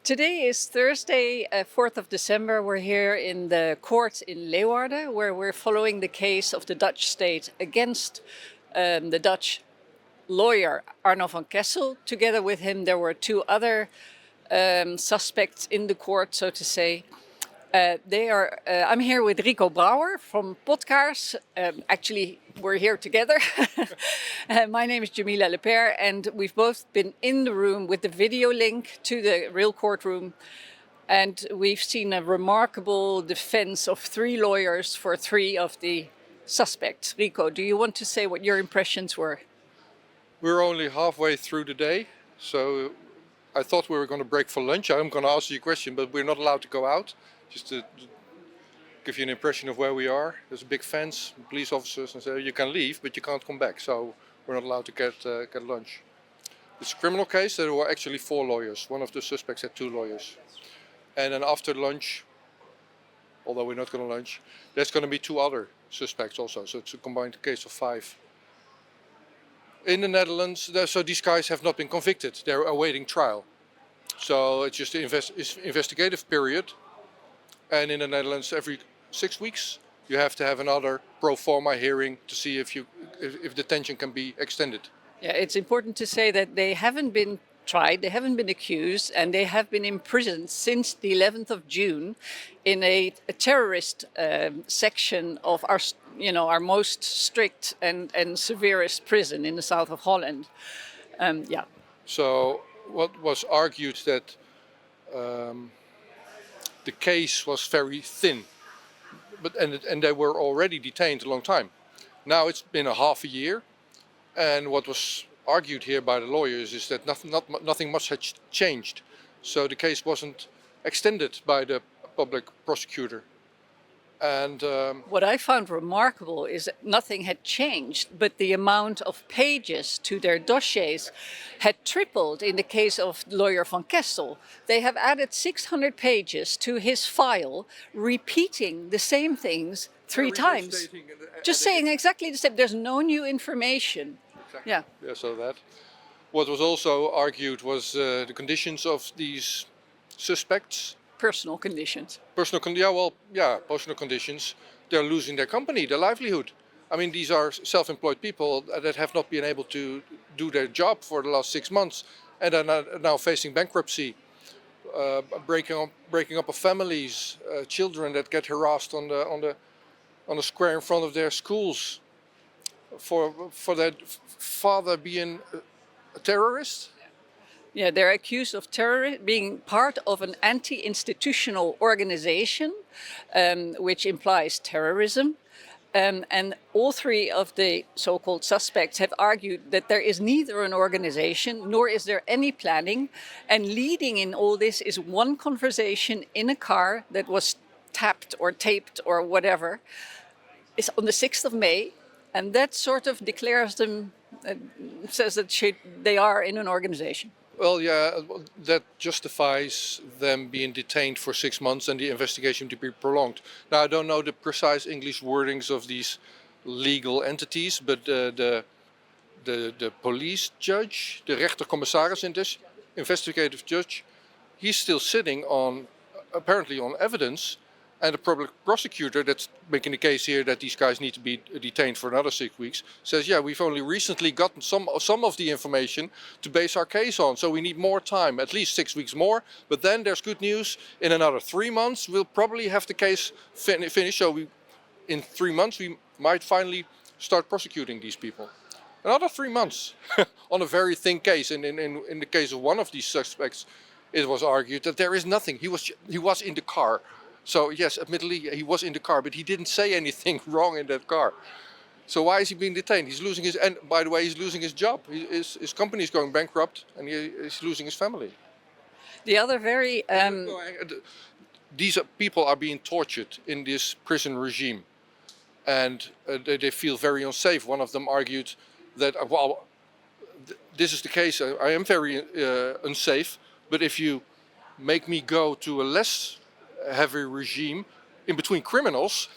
Today is Thursday, 4th of December. We're here in the court in Leeuwarden, where we're following the case of the Dutch state against the Dutch lawyer Arno van Kessel. Together with him, there were two other suspects in the court, so to say. I'm here with Rico Brouwer from Potkaars. Actually, we're here together. My name is Djamila, and we've both been in the room with the video link to the real courtroom. And we've seen a remarkable defense of three lawyers for three of the suspects. Rico, do you want to say what your impressions were? We're only halfway through the day, so I thought we were going to break for lunch. I'm going to ask you a question, but we're not allowed to go out. Just to give you an impression of where we are. There's a big fence, police officers, and say you can leave, but you can't come back. So we're not allowed to get lunch. It's a criminal case. There were actually four lawyers. One of the suspects had two lawyers. And then after lunch, although we're not going to lunch, there's going to be two other suspects also. So it's a combined case of five. In the Netherlands, so these guys have not been convicted. They're awaiting trial. So it's just an investigative period. And in the Netherlands, every 6 weeks, you have to have another pro forma hearing to see if detention can be extended. Yeah, it's important to say that they haven't been tried, they haven't been accused, and they have been imprisoned since the 11th of June in a terrorist section of our most strict and severest prison in the south of Holland. So what was argued that the case was very thin, and they were already detained a long time. Now it's been a half a year, and what was argued here by the lawyers is that nothing much had changed. So the case wasn't extended by the public prosecutor. And what I found remarkable is that nothing had changed, but the amount of pages to their dossiers had tripled in the case of lawyer van Kessel. They have added 600 pages to his file, repeating the same things three times. Just saying exactly the same. There's no new information. Exactly. Yeah. Yeah, so that. What was also argued was the conditions of these suspects. Personal conditions. Personal conditions. They're losing their company, their livelihood. I mean, these are self-employed people that have not been able to do their job for the last 6 months, and are now facing bankruptcy, breaking up of families, children that get harassed on the square in front of their schools, for their father being a terrorist. Yeah, they're accused of being part of an anti-institutional organization, which implies terrorism. And all three of the so-called suspects have argued that there is neither an organization nor is there any planning. And leading in all this is one conversation in a car that was tapped or taped or whatever. It's on the 6th of May. And that sort of declares them, says that they are in an organization. Well, yeah, that justifies them being detained for 6 months and the investigation to be prolonged. Now, I don't know the precise English wordings of these legal entities, but the police judge, the rechtercommissaris in this investigative judge, he's still sitting apparently on evidence. And the public prosecutor that's making the case here that these guys need to be detained for another 6 weeks says, yeah, we've only recently gotten some of the information to base our case on. So we need more time, at least 6 weeks more. But then there's good news. In another 3 months, we'll probably have the case finished. So in 3 months, we might finally start prosecuting these people. Another 3 months on a very thin case. And in the case of one of these suspects, it was argued that there is nothing. He was in the car. So yes, admittedly, he was in the car, but he didn't say anything wrong in that car. So why is he being detained? He's losing and by the way, he's losing his job. His company is going bankrupt, and he's losing his family. The other very... These people are being tortured in this prison regime, and they feel very unsafe. One of them argued that, this is the case, I am very unsafe, but if you make me go to a less heavy regime in between criminals,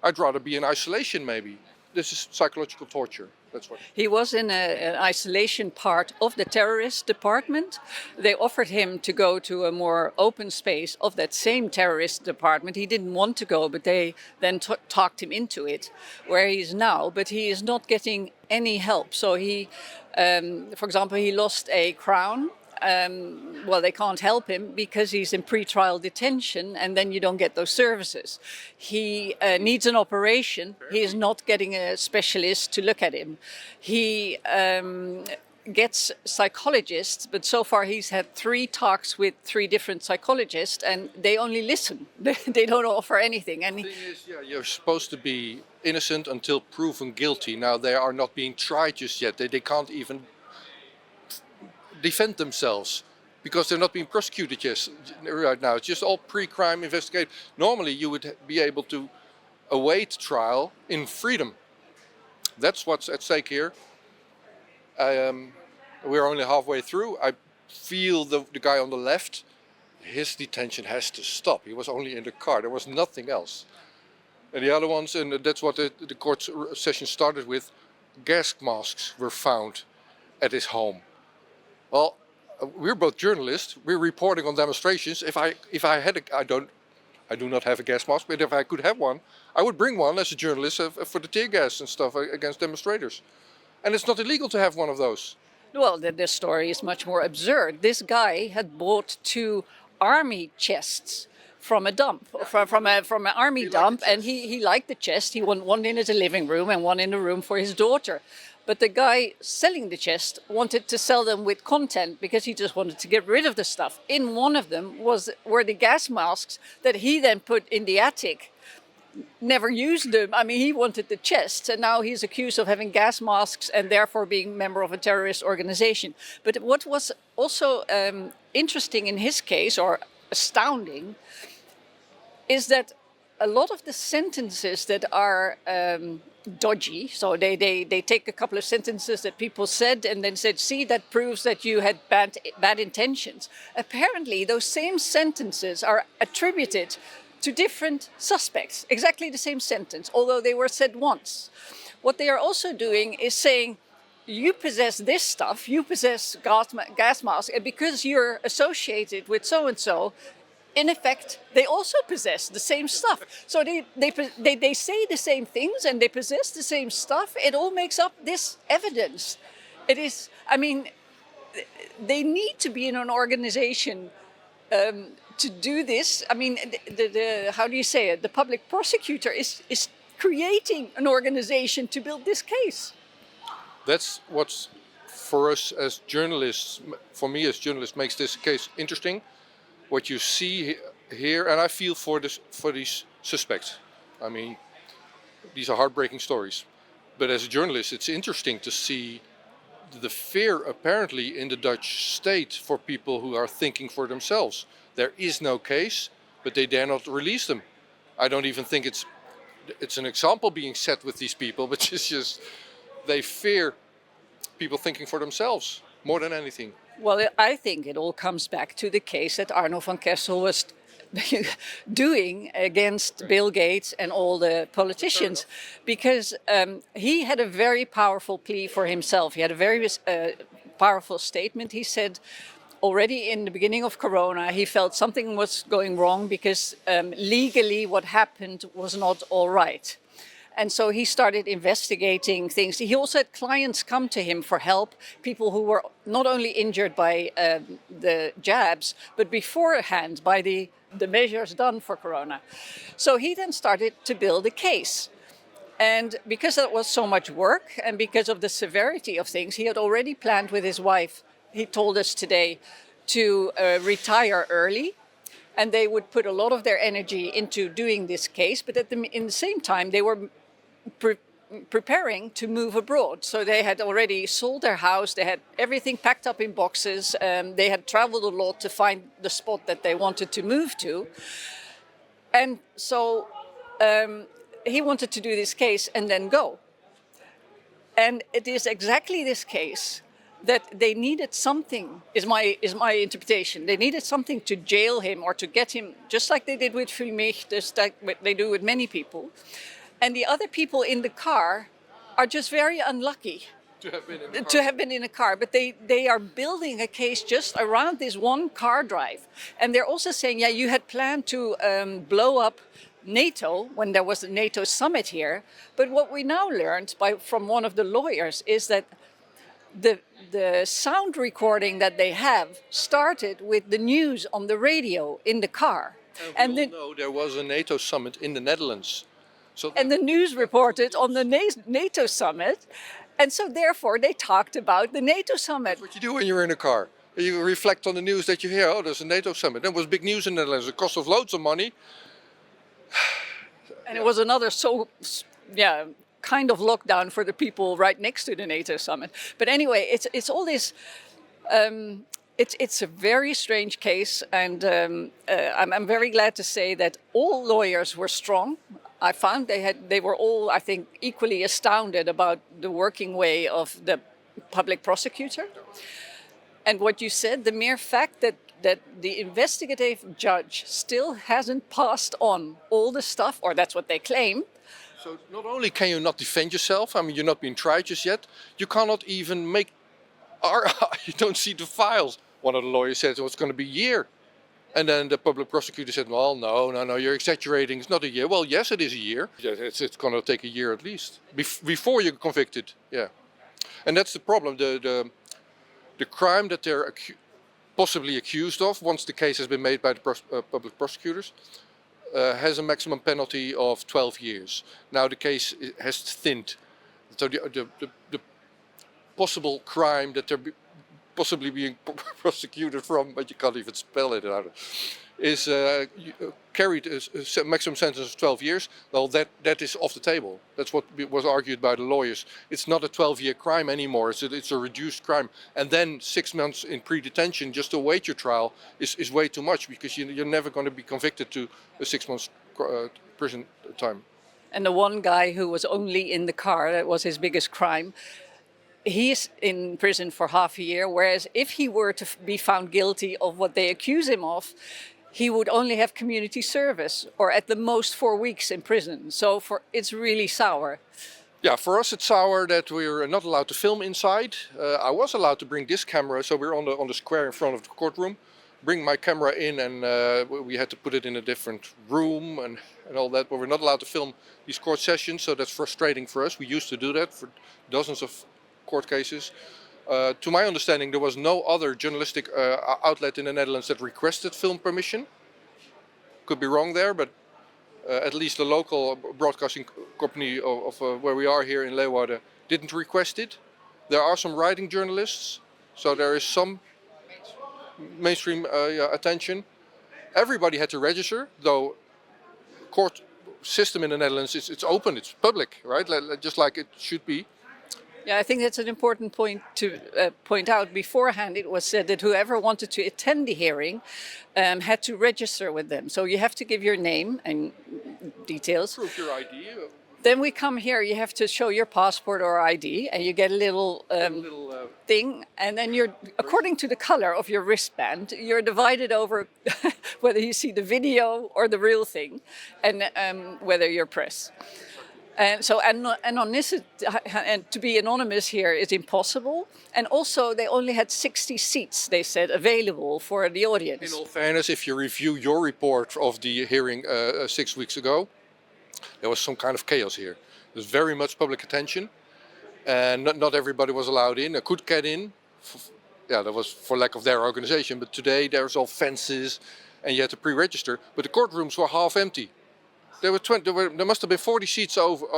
I'd rather be in isolation maybe. This is psychological torture. That's what. He was in an isolation part of the terrorist department. They offered him to go to a more open space of that same terrorist department. He didn't want to go, but they then talked him into it, where he is now. But he is not getting any help. So he, for example, he lost a crown. Well, they can't help him because he's in pretrial detention, and then you don't get those services. He needs an operation. He is not getting a specialist to look at him. He gets psychologists, but so far he's had 3 talks with 3 different psychologists, and they only listen. They don't offer anything. And the thing is, yeah, you're supposed to be innocent until proven guilty. Now they are not being tried just yet. They can't even defend themselves because they're not being prosecuted yet right now. It's just all pre-crime investigation. Normally you would be able to await trial in freedom. That's what's at stake here. We're only halfway through. I feel the guy on the left, his detention has to stop. He was only in the car. There was nothing else. And the other ones, and that's what the court session started with, gas masks were found at his home. Well, we're both journalists. We're reporting on demonstrations. If I had I do not have a gas mask, but if I could have one, I would bring one as a journalist for the tear gas and stuff against demonstrators. And it's not illegal to have one of those. Well, the story is much more absurd. This guy had bought 2 army chests from a dump, from an army dump, and he liked the chest. He wanted one in his living room and one in the room for his daughter. But the guy selling the chest wanted to sell them with content because he just wanted to get rid of the stuff. In one of them were the gas masks that he then put in the attic. Never used them. I mean, he wanted the chests, and now he's accused of having gas masks and therefore being a member of a terrorist organization. But what was also interesting in his case, or astounding, is that a lot of the sentences that are dodgy, so they take a couple of sentences that people said and then said, see, that proves that you had bad intentions. Apparently, those same sentences are attributed to different suspects, exactly the same sentence, although they were said once. What they are also doing is saying, you possess this stuff, you possess gas masks, and because you're associated with so-and-so, in effect, they also possess the same stuff. So they say the same things and they possess the same stuff. It all makes up this evidence. It is, I mean, they need to be in an organization to do this. I mean, how do you say it? The public prosecutor is creating an organization to build this case. That's what's, for us as journalists, for me as journalist, makes this case interesting. What you see here, and I feel for these suspects. I mean, these are heartbreaking stories. But as a journalist, it's interesting to see the fear apparently in the Dutch state for people who are thinking for themselves. There is no case, but they dare not release them. I don't even think it's an example being set with these people, but it's just they fear people thinking for themselves more than anything. Well, I think it all comes back to the case that Arno van Kessel was doing against Bill Gates and all the politicians, because he had a very powerful plea for himself. He had a very powerful statement. He said already in the beginning of Corona, he felt something was going wrong because legally what happened was not all right. And so he started investigating things. He also had clients come to him for help, people who were not only injured by the jabs, but beforehand by the measures done for Corona. So he then started to build a case. And because that was so much work and because of the severity of things, he had already planned with his wife, he told us today, to retire early. And they would put a lot of their energy into doing this case, but in the same time, they were preparing to move abroad. So they had already sold their house, they had everything packed up in boxes, they had traveled a lot to find the spot that they wanted to move to. And so he wanted to do this case and then go. And it is exactly this case that they needed something, is my interpretation. They needed something to jail him or to get him, just like they did with Fumich, just like they do with many people. And the other people in the car are just very unlucky To have been in the to have been in a car, but they are building a case just around this one car drive. And they're also saying, yeah, you had planned to blow up NATO when there was a NATO summit here. But what we now learned from one of the lawyers is that the sound recording that they have started with the news on the radio in the car. And we all know there was a NATO summit in the Netherlands. So and the news reported on the NATO summit. And so therefore they talked about the NATO summit. what you do when you're in a car. You reflect on the news that you hear, oh, there's a NATO summit. That was big news in the Netherlands. It cost us loads of money. And it was another kind of lockdown for the people right next to the NATO summit. But anyway, it's all this. It's a very strange case, and I'm very glad to say that all lawyers were strong. I found they were all, I think, equally astounded about the working way of the public prosecutor. And what you said, the mere fact that the investigative judge still hasn't passed on all the stuff, or that's what they claim. So not only can you not defend yourself, I mean, you're not being tried just yet, you cannot even make, you don't see the files. One of the lawyers said, well, it's going to be a year. And then the public prosecutor said, well, no, you're exaggerating. It's not a year. Well, yes, it is a year. It's going to take a year at least before you're convicted. Yeah. And that's the problem. The crime that they're possibly accused of, once the case has been made by the public prosecutors, has a maximum penalty of 12 years. Now the case has thinned. So the possible crime that they're possibly being prosecuted from, but you can't even spell it out, is carried a maximum sentence of 12 years. Well, that is off the table. That's what was argued by the lawyers. It's not a 12-year crime anymore. It's a reduced crime. And then 6 months in pre-detention just to await your trial is way too much, because you're never going to be convicted to a 6 months prison time. And the one guy who was only in the car, that was his biggest crime, he's in prison for half a year, whereas if he were to be found guilty of what they accuse him of, he would only have community service, or at the most 4 weeks in prison. So it's really sour. Yeah, for us it's sour that we're not allowed to film inside. I was allowed to bring this camera, so we're on the square in front of the courtroom. Bring my camera in, and we had to put it in a different room and all that, but we're not allowed to film these court sessions, so that's frustrating for us. We used to do that for dozens of court cases. To my understanding, there was no other journalistic outlet in the Netherlands that requested film permission. Could be wrong there, but at least the local broadcasting company of where we are here in Leeuwarden didn't request it. There are some writing journalists, so there is some mainstream attention. Everybody had to register, though court system in the Netherlands, it's open, it's public, right? Just like it should be. Yeah, I think that's an important point to point out. Beforehand, it was said that whoever wanted to attend the hearing had to register with them. So you have to give your name and details. Prove your ID. Then we come here, you have to show your passport or ID, and you get a little thing. And then you're, according to the color of your wristband, you're divided over whether you see the video or the real thing, and whether you're press. And so anonymity, and to be anonymous here is impossible. And also they only had 60 seats, they said, available for the audience. In all fairness, if you review your report of the hearing 6 weeks ago, there was some kind of chaos here. There's very much public attention, and not everybody was allowed in. I could get in. Yeah, that was for lack of their organization. But today there's all fences, and you had to pre-register. But the courtrooms were half empty. There must have been 40 seats open.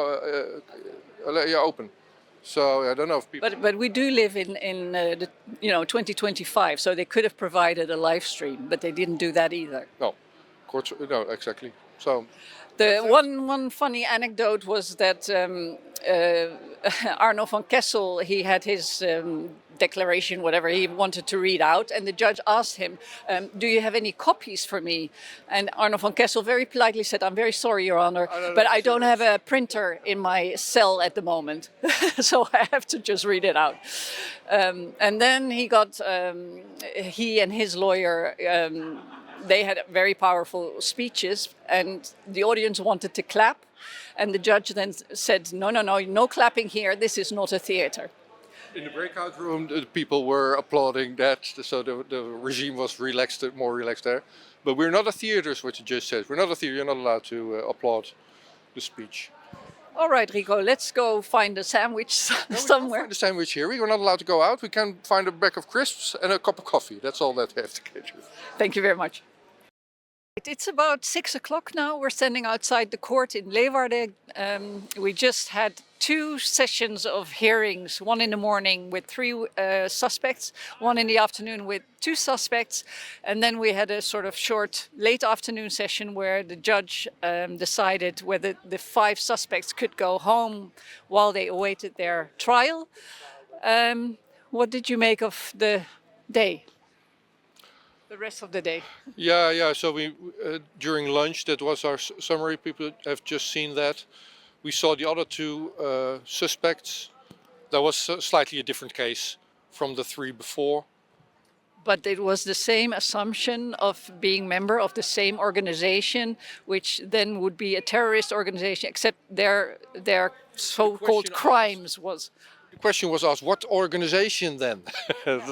So I don't know if people. But we do live in 2025, so they could have provided a live stream, but they didn't do that either. No, no, exactly. So. The one funny anecdote was that Arno van Kessel, he had his declaration, whatever he wanted to read out, and the judge asked him, do you have any copies for me? And Arno van Kessel very politely said, I'm very sorry, Your Honor, but I don't have a printer in my cell at the moment, so I have to just read it out. And then he and his lawyer, they had very powerful speeches, and the audience wanted to clap, And the judge then said, no, no, no, no clapping here. This is not a theater. In the breakout room, the people were applauding that, so the regime was relaxed, more relaxed there. But we're not a theater, is what the judge said. We're not a theater, you're not allowed to applaud the speech. All right, Rico, let's go find a sandwich somewhere. We can't find a sandwich here. We are not allowed to go out. We can find a bag of crisps and a cup of coffee. That's all that we have to get to. Thank you very much. It's about 6 o'clock now. We're standing outside the court in Leeuwarden. We just had 2 sessions of hearings, one in the morning with 3 suspects, one in the afternoon with 2 suspects. And then we had a sort of short late afternoon session where the judge decided whether the 5 suspects could go home while they awaited their trial. What did you make of the day? The rest of the day. Yeah. So we during lunch, that was our summary. People have just seen that. We saw the other 2 suspects. That was slightly a different case from the 3 before. But it was the same assumption of being member of the same organization, which then would be a terrorist organization, except their so-called crimes was. The question was asked, what organization then?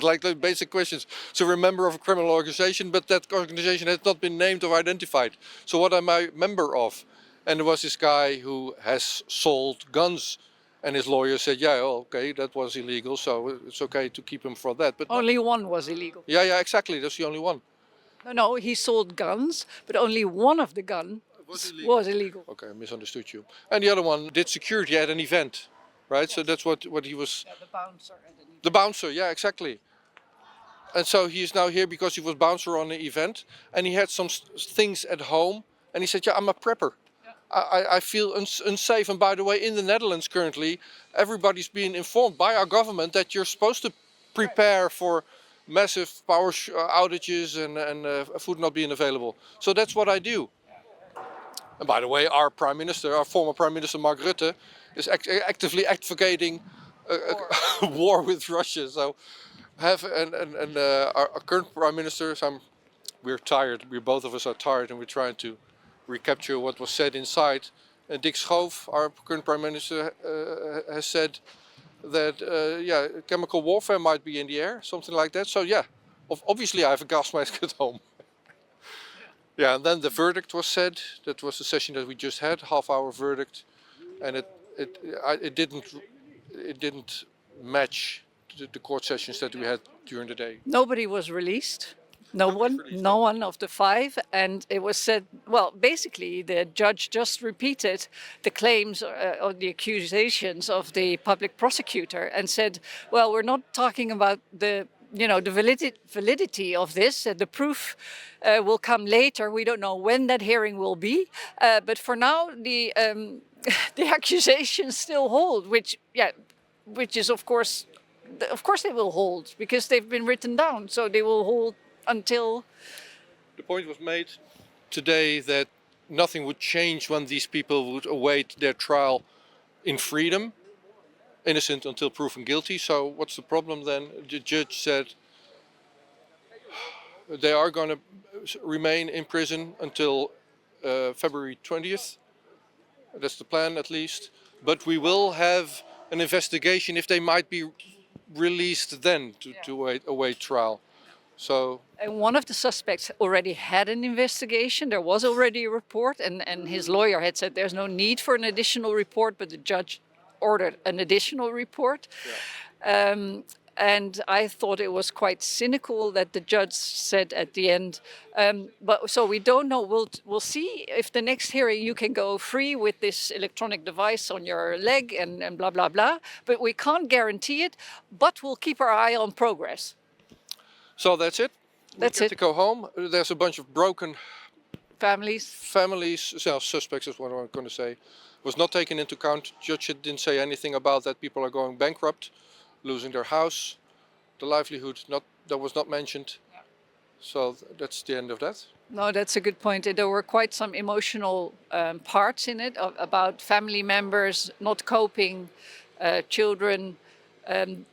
Like the basic questions. So we're a member of a criminal organization, but that organization has not been named or identified. So what am I a member of? And there was this guy who has sold guns. And his lawyer said, yeah, okay, that was illegal, so it's okay to keep him for that. But only one was illegal. Yeah, exactly. That's the only one. No, he sold guns, but only one of the guns was illegal. Okay, I misunderstood you. And the other one did security at an event. Right, yes. So that's what he was. Yeah, the bouncer. The bouncer, yeah, exactly. And so he is now here because he was bouncer on the event, and he had some things at home, and he said, "Yeah, I'm a prepper. Yeah. I feel unsafe." And by the way, in the Netherlands currently, everybody's being informed by our government that you're supposed to prepare for massive power outages and food not being available. So that's what I do. And by the way, our Prime Minister, our former Prime Minister Mark Rutte, is actively advocating a war with Russia. So our current Prime Minister, we're tired, both of us are tired, and we're trying to recapture what was said inside. And Dick Schoof, our current Prime Minister, has said that chemical warfare might be in the air, something like that. So yeah, obviously I have a gas mask at home. Yeah, and then the verdict was said. That was the session that we just had, half-hour verdict, and it didn't match the court sessions that we had during the day. Nobody was released. No one of the 5, and it was said. Well, basically, the judge just repeated the claims or the accusations of the public prosecutor and said, "Well, we're not talking about the." The validity of this, the proof will come later. We don't know when that hearing will be, but for now the accusations still hold, which is of course they will hold because they've been written down, so they will hold until. The point was made today that nothing would change when these people would await their trial in freedom. Innocent until proven guilty. So what's the problem then? The judge said they are going to remain in prison until February 20th. That's the plan at least. But we will have an investigation if they might be released then to await trial. So. And one of the suspects already had an investigation. There was already a report, and his lawyer had said there's no need for an additional report, but the judge ordered an additional report. Yeah. And I thought it was quite cynical that the judge said at the end, but so we don't know, we'll see if the next hearing you can go free with this electronic device on your leg and blah, blah, blah, but we can't guarantee it, but we'll keep our eye on progress. So that's it? That's we it. To go home. There's a bunch of broken families, suspects is what I'm going to say, was not taken into account. Judge didn't say anything about that. People are going bankrupt, losing their house, the livelihood, that was not mentioned. Yeah. So that's the end of that. No, that's a good point. There were quite some emotional parts in it about family members not coping, children,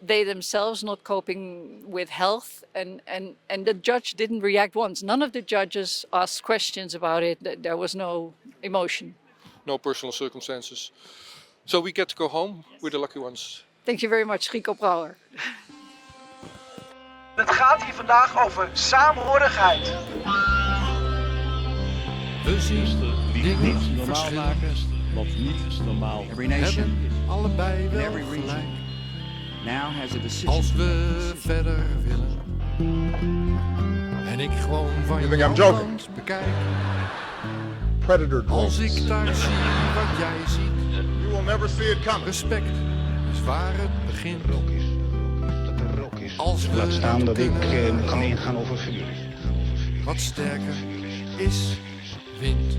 they themselves not coping with health, and the judge didn't react once. None of the judges asked questions about it. There was no emotion. no personal circumstances. So we get to go home. We're the lucky ones. Thank you very much, Rico Brouwer. Het gaat hier vandaag over saamhorigheid. We zien dingen Niet normaal maken, wat niet normaal. Every nation allebei in wel every region gelijk. now has a decision. Als we verder willen en ik gewoon van You think je I'm joking? land bekijk. Predator Als drones. ik daar zie wat jij ziet, You will never see it coming. respect is waar het begint. Als we Laat staan dat ik kunnen kan ingaan over vuur. wat sterker is, wint.